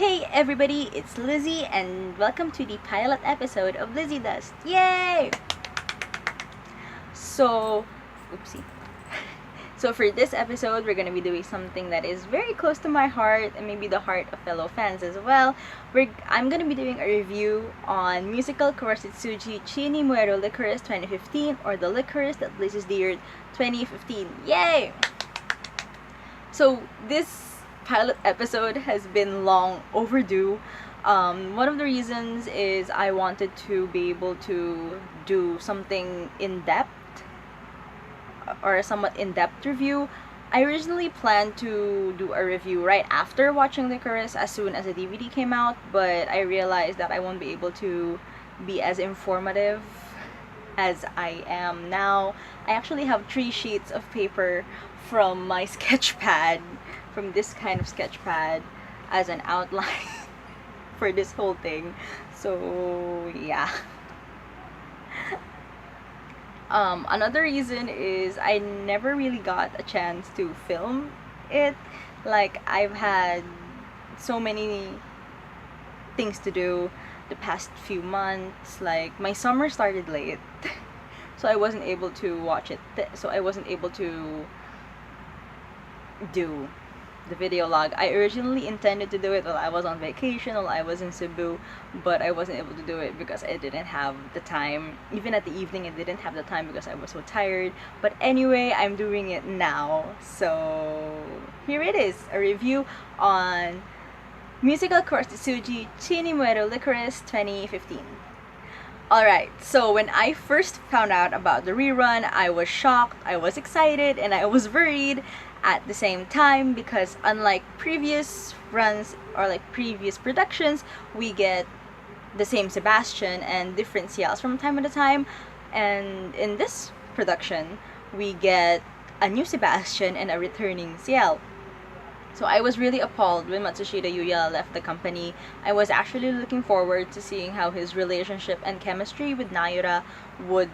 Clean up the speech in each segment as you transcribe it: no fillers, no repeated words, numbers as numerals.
Hey everybody, it's Lizzie and welcome to the pilot episode of Lizzie Dust. Yay! So, oopsie. So for this episode, we're gonna be doing something that is very close to my heart and maybe the heart of fellow fans as well. I'm gonna be doing a review on Musical Kuroshitsuji Chini Moeru Lycoris 2015, or the licorice that blazes the year 2015. Yay! So this pilot episode has been long overdue. One of the reasons is I wanted to be able to do something in depth, or a somewhat in-depth review. I originally planned to do a review right after watching Lycoris as soon as the DVD came out, but I realized that I won't be able to be as informative as I am now. I actually have 3 sheets of paper from my sketch pad, from this kind of sketch pad, as an outline for this whole thing. So yeah. Another reason is I never really got a chance to film it. Like, I've had so many things to do the past few months. Like, my summer started late, so I wasn't able to watch it. So I wasn't able to do the video log. I originally intended to do it while I was on vacation, while I was in Cebu, but I wasn't able to do it because I didn't have the time. Even at the evening, I didn't have the time because I was so tired. But anyway, I'm doing it now. So here it is, a review on Musical Kuroshitsuji Chini Moeru Lycoris 2015. Alright, so when I first found out about the rerun, I was shocked, I was excited, and I was worried at the same time, because unlike previous runs or like previous productions, we get the same Sebastian and different Ciels from time to time, and in this production we get a new Sebastian and a returning Ciel. So I was really appalled when Matsushita Yuya left the company. I was actually looking forward to seeing how his relationship and chemistry with Nayura would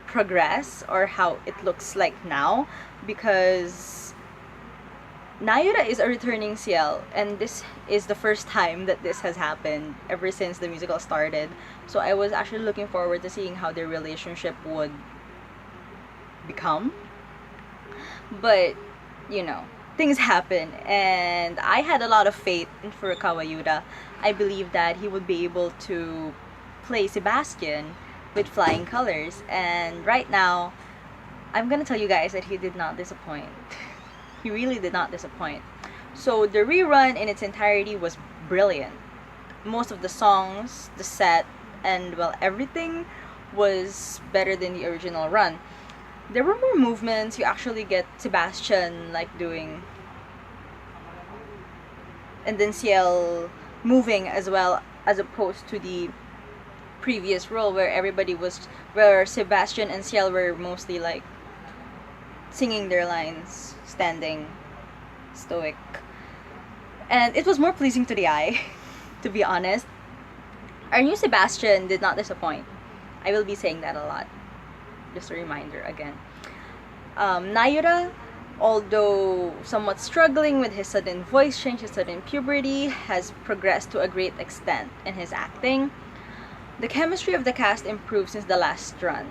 progress, or how it looks like now, because Nayura is a returning Ciel, and this is the first time that this has happened ever since the musical started. So I was actually looking forward to seeing how their relationship would become. But, you know, things happen, and I had a lot of faith in Furukawa Yuda. I believed that he would be able to play Sebastian with flying colors, and right now I'm gonna tell you guys that he did not disappoint. He really did not disappoint. So the rerun in its entirety was brilliant. Most of the songs, the set, and well, everything was better than the original run. There were more movements. You actually get Sebastian like doing, and then Ciel moving as well, as opposed to the previous role where Sebastian and Ciel were mostly like singing their lines, standing stoic, and it was more pleasing to the eye. To be honest, our new Sebastian did not disappoint. I will be saying that a lot, just a reminder again. Nayura, although somewhat struggling with his sudden voice change, his sudden puberty, has progressed to a great extent in his acting. The chemistry of the cast improved since the last run.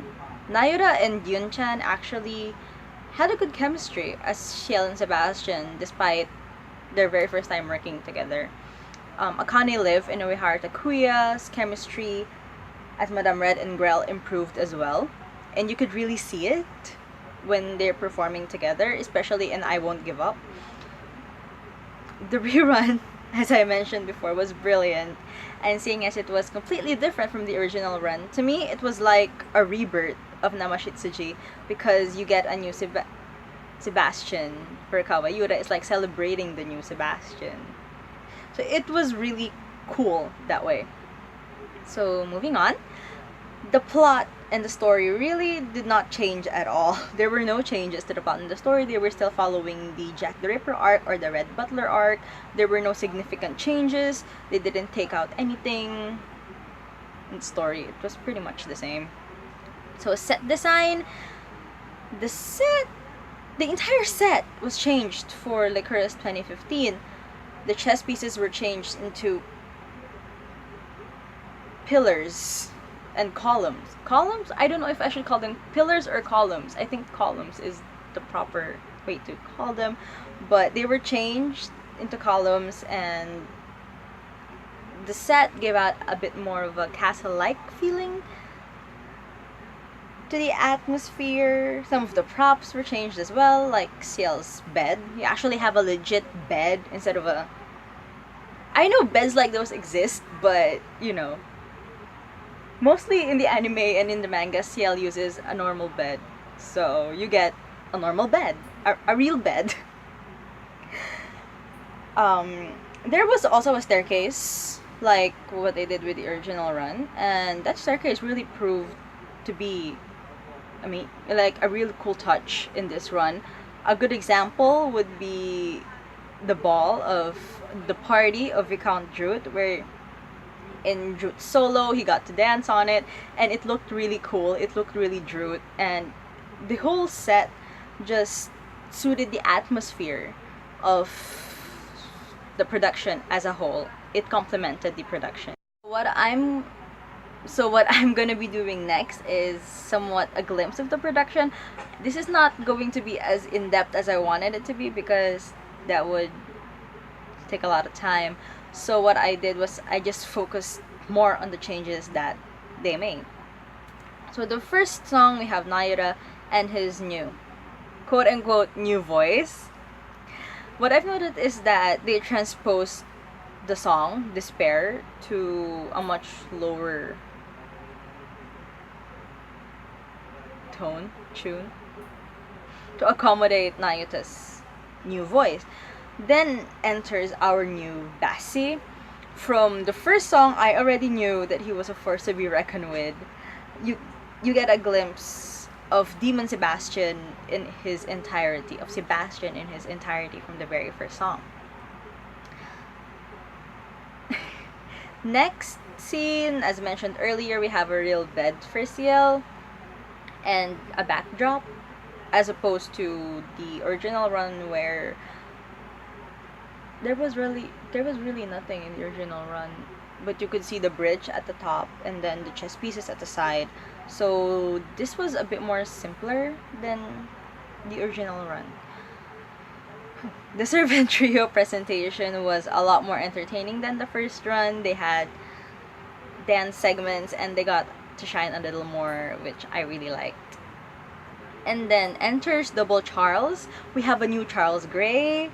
Nayura and Yun-chan actually had a good chemistry as Ciel and Sebastian, despite their very first time working together. Akane Liv and Uehara Takuya's chemistry as Madame Red and Grell improved as well, and you could really see it when they're performing together, especially in I Won't Give Up. The rerun, as I mentioned before, was brilliant, and seeing as it was completely different from the original run, to me it was like a rebirth of Namashitsuji, because you get a new Sebastian. Furukawa Yuda is like celebrating the new Sebastian. So it was really cool that way. So moving on, the plot and the story really did not change at all. There were no changes to the plot and the story. They were still following the Jack the Ripper arc or the Red Butler arc. There were no significant changes. They didn't take out anything in the story. It was pretty much the same. So set design, the entire set was changed for Lycoris 2015. the chess pieces were changed into pillars and columns. Columns? I don't know if I should call them pillars or columns. I think columns is the proper way to call them. But they were changed into columns, and the set gave out a bit more of a castle-like feeling to the atmosphere. Some of the props were changed as well, like Ciel's bed. You actually have a legit bed instead of a... I know beds like those exist, but, you know, mostly in the anime and in the manga, Ciel uses a normal bed. So you get a normal bed. A real bed. There was also a staircase, like what they did with the original run, and that staircase really proved to be, I mean, like a really cool touch in this run. A good example would be the ball of the party of Viscount Drute, where in Drute's solo he got to dance on it, and it looked really cool. It looked really Drute, and the whole set just suited the atmosphere of the production as a whole. It complemented the production. What I'm gonna be doing next is somewhat a glimpse of the production. This is not going to be as in-depth as I wanted it to be, because that would take a lot of time. So what I did was I just focused more on the changes that they made. So the first song, we have Naira and his new, quote-unquote, new voice. What I've noted is that they transposed the song Despair to a much lower tune to accommodate Nayuta's new voice. Then enters our new Bassi. From the first song, I already knew that he was a force to be reckoned with. You get a glimpse of Demon Sebastian in his entirety, from the very first song. Next scene, as mentioned earlier, we have a real bed for Ciel and a backdrop, as opposed to the original run where there was really nothing in the original run, but you could see the bridge at the top and then the chess pieces at the side. So this was a bit more simpler than the original run. The servant trio presentation was a lot more entertaining than the first run. They had dance segments and they got to shine a little more, which I really liked. And then enters Double Charles. We have a new Charles Gray.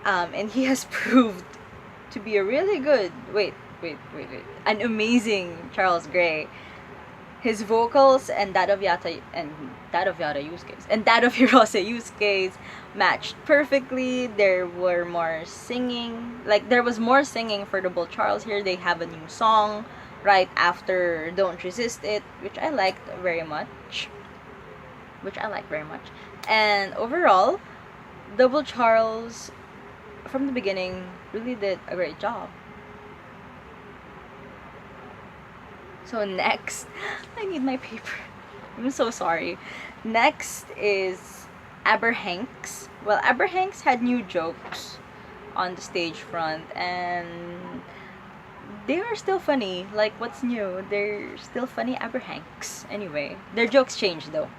And he has proved to be a really good, an amazing Charles Gray. His vocals and that of Yata Yusuke's and that of Hirose Yusuke's matched perfectly. There was more singing for Double Charles here. They have a new song right after Don't Resist It, which I liked very much. And overall, Double Charles from the beginning really did a great job. So next, I need my paper. I'm so sorry. Next is Aberhanks. Well, Aberhanks had new jokes on the stage front, and they were still funny. Like, what's new? They're still funny Aberhanks. Anyway, their jokes changed though.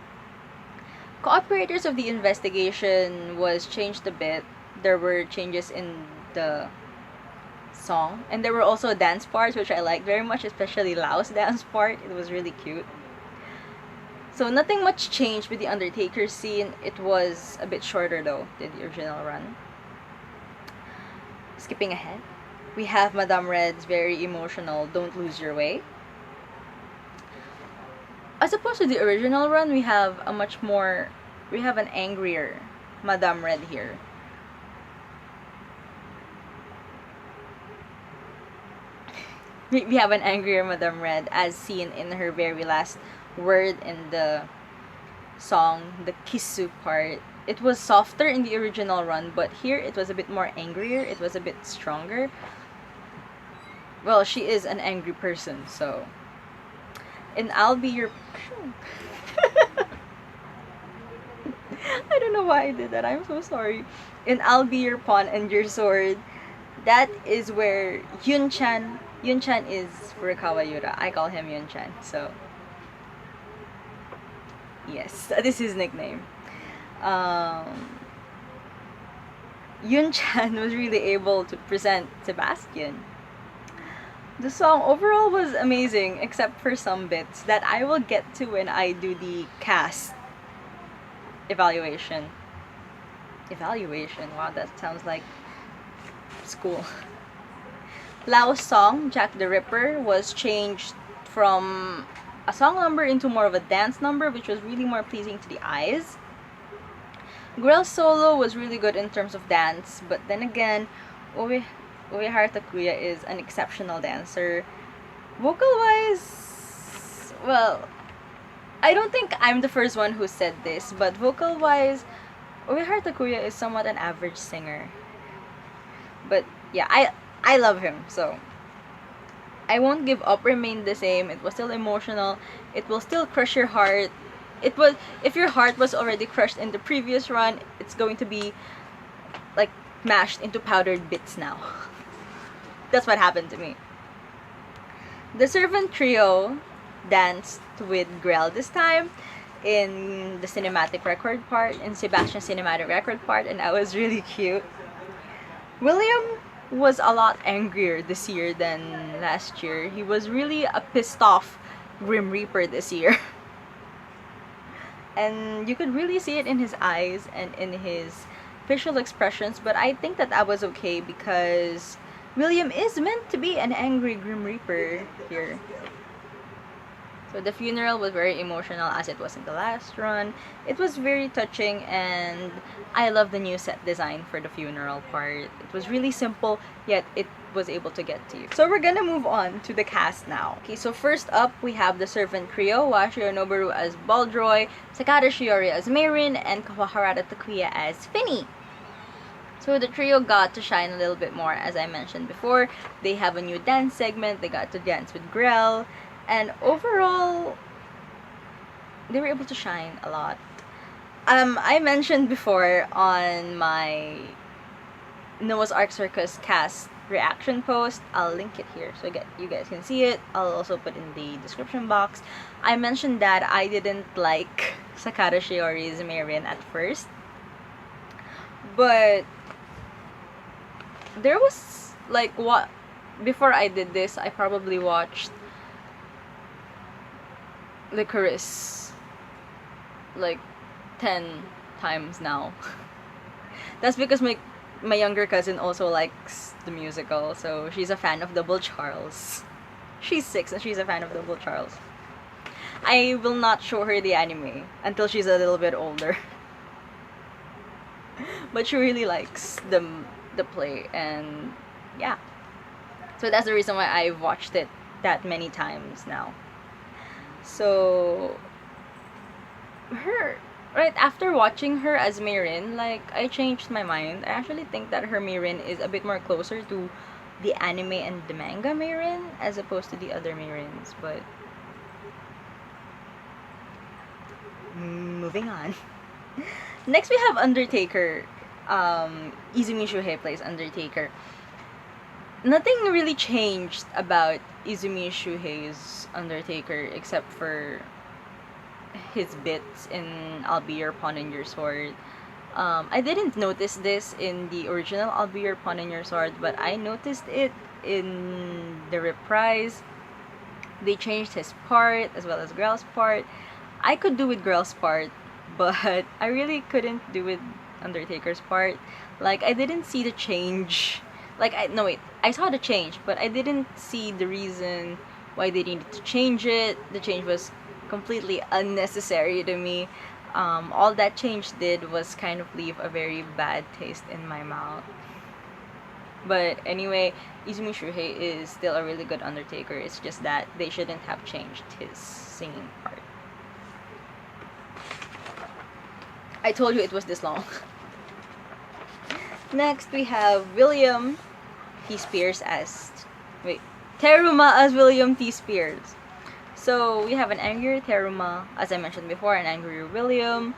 Cooperators of the investigation was changed a bit. There were changes in the song, and there were also dance parts which I liked very much, especially Lao's dance part. It was really cute. So nothing much changed with the Undertaker scene. It was a bit shorter though than the original run. Skipping ahead, we have Madame Red's very emotional Don't Lose Your Way. As opposed to the original run, we have an angrier Madame Red here. We have an angrier Madame Red, as seen in her very last word in the song, the Kisu part. It was softer in the original run, but here it was a bit more angrier. It was a bit stronger. Well, she is an angry person, so. And I'll be your... I don't know why I did that. I'm so sorry. In I'll Be Your Pawn and Your Sword, that is where Yun-chan is Furukawa Yura. I call him Yun-chan. So, yes, that is his nickname. Yun-chan was really able to present Sebastian. The song overall was amazing, except for some bits that I will get to when I do the cast evaluation. Evaluation? Wow, that sounds like school. Lao's song, Jack the Ripper, was changed from a song number into more of a dance number, which was really more pleasing to the eyes. Grell's solo was really good in terms of dance, but then again, Uehara Takuya is an exceptional dancer. Vocal-wise, well, I don't think I'm the first one who said this, but vocal-wise, Uehara Takuya is somewhat an average singer. But yeah, I love him, so I won't give up, remain the same. It was still emotional. It will still crush your heart. If your heart was already crushed in the previous run, it's going to be like mashed into powdered bits now. That's what happened to me. The servant trio danced with Grell this time in the cinematic record part, in Sebastian's cinematic record part, and that was really cute. William was a lot angrier this year than last year. He was really a pissed off Grim Reaper this year. And you could really see it in his eyes and in his facial expressions, but I think that was okay because William is meant to be an angry Grim Reaper here. So the funeral was very emotional as it was in the last run. It was very touching, and I love the new set design for the funeral part. It was really simple, yet it was able to get to you. So we're gonna move on to the cast now. Okay, so first up, we have the servant trio, Washiro Noboru as Baldroy, Sakata Shiori as Mayrin, and Kawaharada Takuya as Finny. So the trio got to shine a little bit more, as I mentioned before. They have a new dance segment, they got to dance with Grell, and overall, they were able to shine a lot. I mentioned before on my Noah's Ark Circus cast reaction post, I'll link it here so you guys can see it. I'll also put in the description box. I mentioned that I didn't like Sakata Shiori's Mayrin at first, but there was like before I did this, I probably watched Lycoris like 10 times now. That's because my younger cousin also likes the musical, so she's a fan of Double Charles. She's 6 and she's a fan of Double Charles. I will not show her the anime until she's a little bit older. But she really likes the play, and yeah. So that's the reason why I've watched it that many times now. So right after watching her as Mayrin, like, I changed my mind. I actually think that her Mayrin is a bit more closer to the anime and the manga Mayrin as opposed to the other Mayrins, but moving on. Next we have Undertaker. Izumi Shuhei plays Undertaker. Nothing really changed about Izumi Shuhei's Undertaker except for his bits in I'll Be Your Pawn and Your Sword. I didn't notice this in the original I'll Be Your Pawn and Your Sword, but I noticed it in the reprise. They changed his part as well as Grell's part. I could do with Grell's part, but I really couldn't do with Undertaker's part. Like, I didn't see the change. I saw the change, but I didn't see the reason why they needed to change it. The change was completely unnecessary to me. All that change did was kind of leave a very bad taste in my mouth. But anyway, Izumi Shuhei is still a really good Undertaker. It's just that they shouldn't have changed his singing part. I told you it was this long. Next, we have William T. Spears as... Teruma as William T. Spears. So, we have an angrier Teruma, as I mentioned before, an angrier William.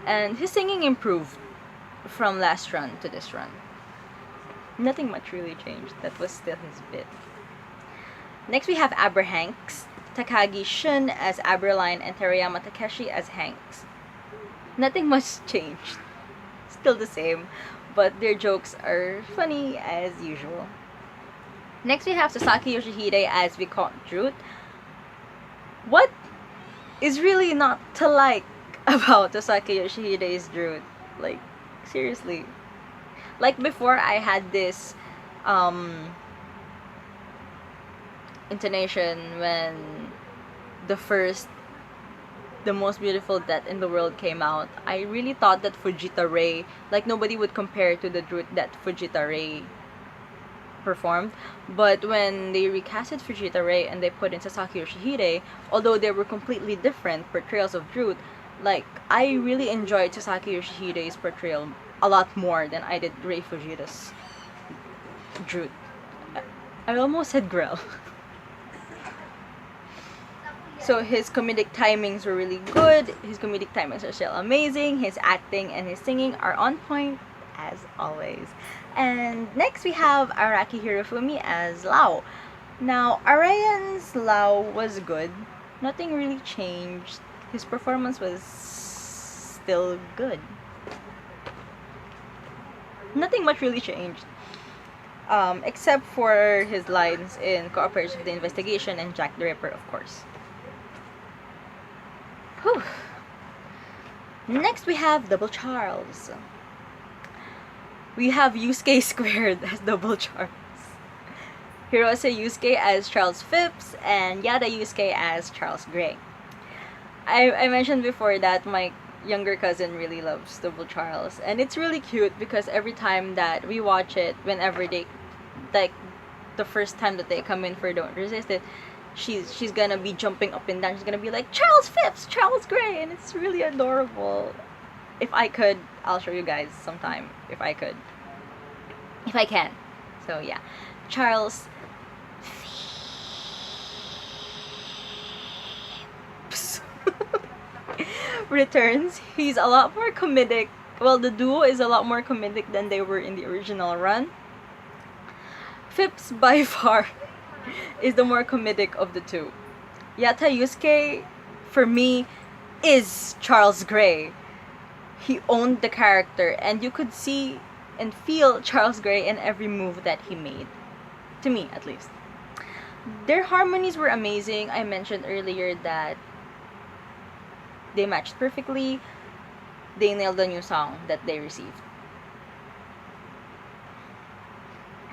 And his singing improved from last run to this run. Nothing much really changed. That was still his bit. Next we have Hanks, Takagi Shun as Aberline, and Terayama Takeshi as Hanks. Nothing much changed. Still the same, but their jokes are funny as usual. Next we have Sasaki Yoshihide as Vicomte Drute. What is really not to like about Sasaki Yoshihide's Drute? Like, seriously. Like before, I had this intonation when the most beautiful death in the world came out. I really thought that Fujita Ray, like nobody would compare to the Drute that Fujita Ray performed. But when they recasted Fujita Ray and they put in Sasaki Yoshihide, although they were completely different portrayals of Drute, like I really enjoyed Sasaki Yoshihide's portrayal a lot more than I did Rei Fujita's Drute. I almost said Grell. So his comedic timings were really good. His comedic timings are still amazing. His acting and his singing are on point as always. And next we have Araki Hirofumi as Lao. Now, Arayan's Lao was good. Nothing really changed. His performance was still good. Nothing much really changed. Except for his lines in Cooperation with the Investigation and Jack the Ripper, of course. Whew. Next we have Double Charles. We have Yusuke squared as Double Charles. Hirose Yusuke as Charles Phipps and Yada Yusuke as Charles Gray. I mentioned before that my younger cousin really loves Double Charles, and it's really cute because every time that we watch it, whenever they, like the first time that they come in for Don't Resist It, she's gonna be jumping up and down. She's gonna be like, Charles Phipps, Charles Gray, and it's really adorable. If I could, I'll show you guys sometime. If I can. So yeah, Charles Phipps returns. He's a lot more comedic. Well, the duo is a lot more comedic than they were in the original run. Phipps by far is the more comedic of the two. Yata Yusuke, for me, is Charles Gray. He owned the character, and you could see and feel Charles Gray in every move that he made. To me, at least. Their harmonies were amazing. I mentioned earlier that they matched perfectly. They nailed the new song that they received.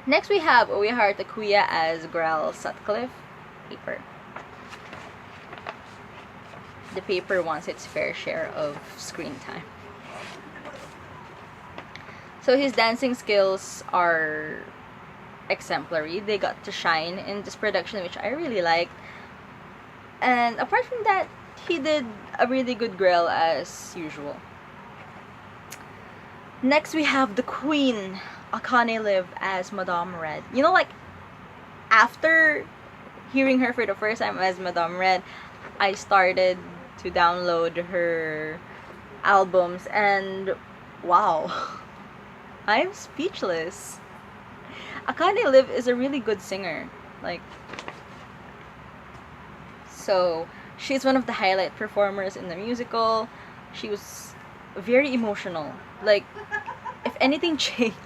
Next we have Uehara Takuya as Grell Sutcliffe. Paper. The paper wants its fair share of screen time. So his dancing skills are exemplary. They got to shine in this production, which I really liked. And apart from that, he did a really good Grell as usual. Next we have the Queen, Akane Live as Madame Red. You know, like, after hearing her for the first time as Madame Red, I started to download her albums, and wow, I'm speechless. Akane Live is a really good singer. Like, so she's one of the highlight performers in the musical. She was very emotional. Like, if anything changed,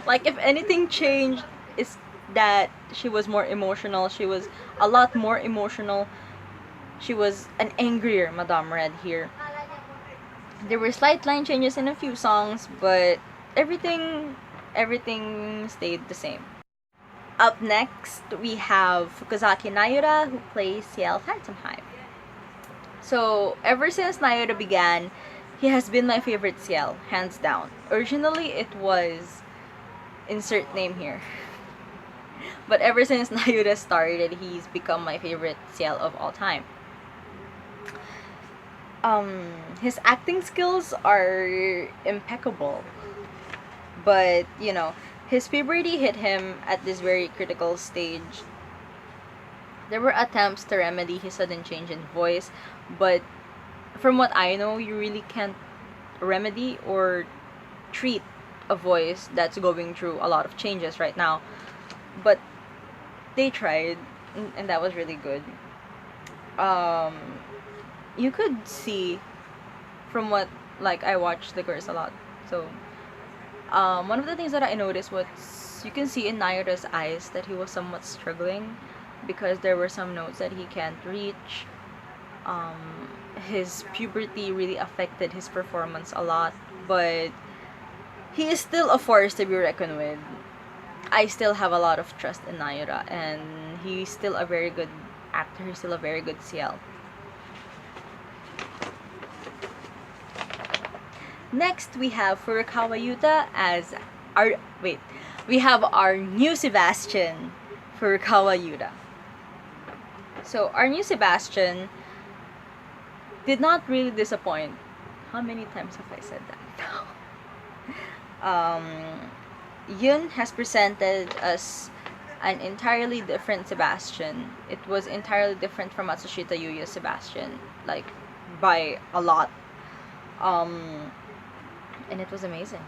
like if anything changed, is that she was more emotional. She was a lot more emotional. She was an angrier Madame Red here. There were slight line changes in a few songs, but everything stayed the same. Up next, we have Fukozaki Nayura, who plays Ciel Phantom Hive. So, ever since Nayura began, he has been my favorite Ciel, hands down. Originally, it was insert name here. But ever since Nayura started, he's become my favorite Ciel of all time. His acting skills are impeccable. But, you know, his puberty hit him at this very critical stage There were attempts to remedy his sudden change in voice, but from what I know, you really can't remedy or treat a voice that's going through a lot of changes right now. But they tried, and that was really good. You could see from what, like, I watched Lycoris a lot, so one of the things that I noticed was you can see in Naira's eyes that he was somewhat struggling because there were some notes that he can't reach. His puberty really affected his performance a lot, but he is still a force to be reckoned with. I still have a lot of trust in Naira, and he's still a very good actor. He's still a very good CL. Next, we have Furukawa Yuta as we have our new Sebastian, Furukawa Yuta. So, our new Sebastian did not really disappoint. How many times have I said that? Yun has presented us an entirely different Sebastian. It was entirely different from Matsushita Yuya's Sebastian, like, by a lot. And it was amazing.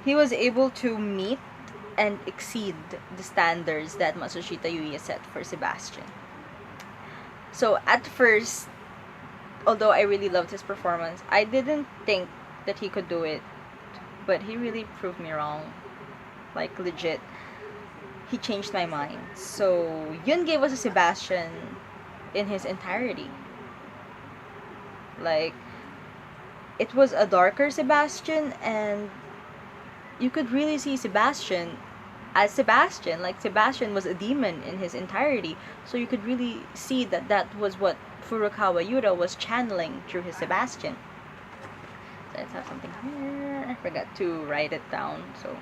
He was able to meet and exceed the standards that Matsushita Yuya set for Sebastian. So at first, although I really loved his performance, I didn't think that he could do it, but he really proved me wrong. Like, legit. He changed my mind. So Yun gave us a Sebastian in his entirety. Like, it was a darker Sebastian, and you could really see Sebastian as Sebastian. Like, Sebastian was a demon in his entirety, so you could really see that that was what Furukawa Yuta was channeling through his Sebastian. So let's have something here. I forgot to write it down. So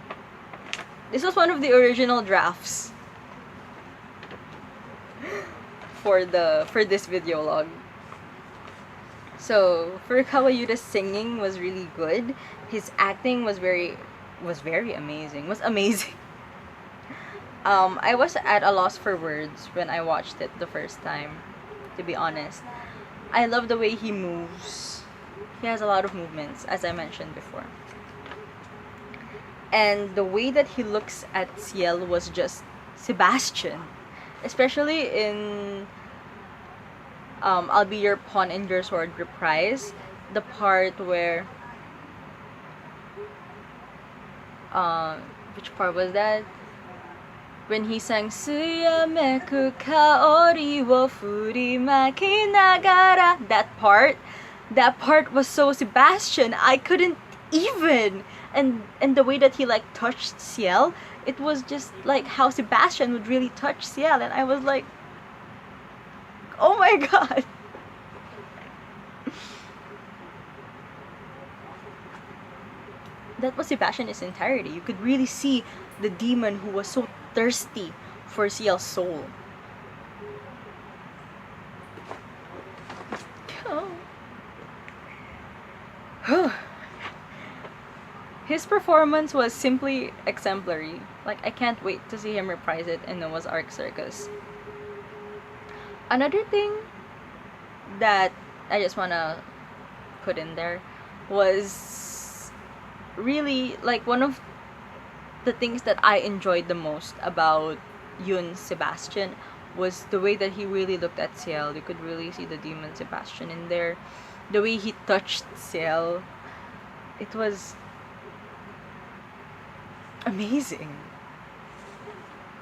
this was one of the original drafts for this video log. So Furukawa Yuta's singing was really good. His acting was very amazing. Was amazing. I was at a loss for words when I watched it the first time, to be honest. I love the way he moves. He has a lot of movements, as I mentioned before. And the way that he looks at Ciel was just Sebastian. Especially in I'll Be Your Pawn and Your Sword reprise. The part where which part was that? When he sang Suyameku kaori wo furimaki nagara. That part was so Sebastian. I couldn't even. And the way that he, like, touched Ciel, it was just like how Sebastian would really touch Ciel, and I was like, oh my god. That was Sebastian in his entirety. You could really see the demon who was so thirsty for Ciel's soul. Oh. His performance was simply exemplary. Like, I can't wait to see him reprise it in Noah's Ark Circus. Another thing that I just wanna put in there was really, like, one of the things that I enjoyed the most about Yun Sebastian was the way that he really looked at Ciel. You could really see the demon Sebastian in there. The way he touched Ciel, it was amazing.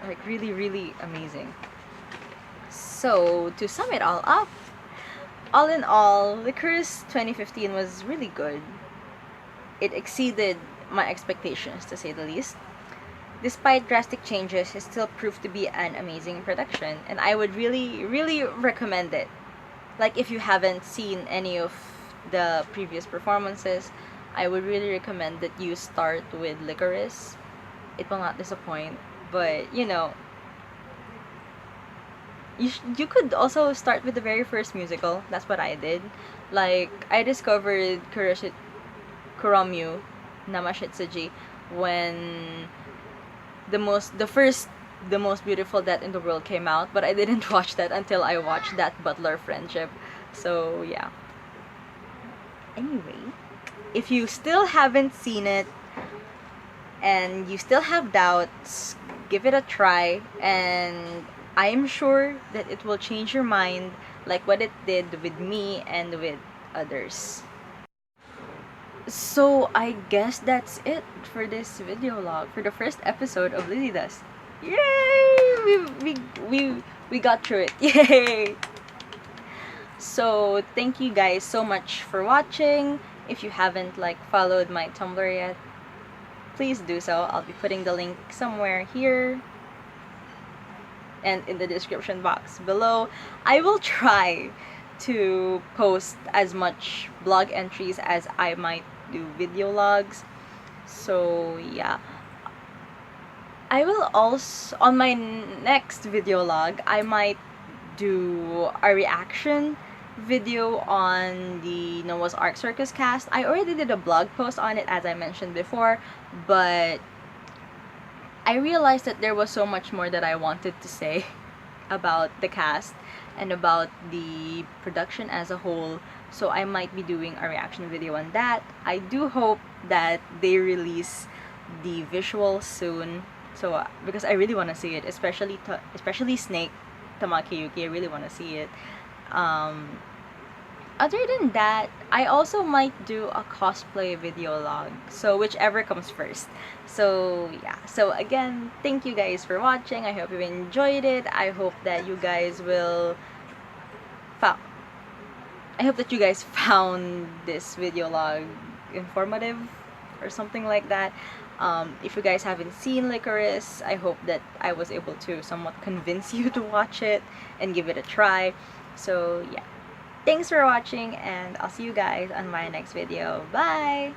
Like, really, really amazing. So, to sum it all up, all in all, Lycoris 2015 was really good. It exceeded my expectations, to say the least. Despite drastic changes, it still proved to be an amazing production, and I would really, really recommend it. Like, if you haven't seen any of the previous performances, I would really recommend that you start with Lycoris. It will not disappoint, but, you know, you could also start with the very first musical. That's what I did. Like, I discovered Kuromyu Namashitsuji when the first The Most Beautiful Death in the World came out, but I didn't watch that until I watched That Butler Friendship. So yeah. Anyway, if you still haven't seen it and you still have doubts, give it a try, and I am sure that it will change your mind like what it did with me and with others. So I guess that's it for this video log, for the first episode of Lizzie Does. Yay! We got through it. Yay! So thank you guys so much for watching. If you haven't followed my Tumblr yet, please do so. I'll be putting the link somewhere here and in the description box below. I will try to post as much blog entries as I might do video logs. So yeah, I will also, on my next video log, I might do a reaction video on the Noah's Ark Circus cast. I already did a blog post on it, as I mentioned before, but I realized that there was so much more that I wanted to say about the cast and about the production as a whole, so I might be doing a reaction video on that. I do hope that they release the visual soon, so because I really want to see it, especially Snake Tamaki Yuki. I really want to see it. Other than that, I also might do a cosplay video log, so whichever comes first. So yeah, so again, thank you guys for watching. I hope you enjoyed it. I hope that you guys found this video log informative or something like that. If you guys haven't seen Lycoris, I hope that I was able to somewhat convince you to watch it and give it a try. So yeah, thanks for watching, and I'll see you guys on my next video. Bye!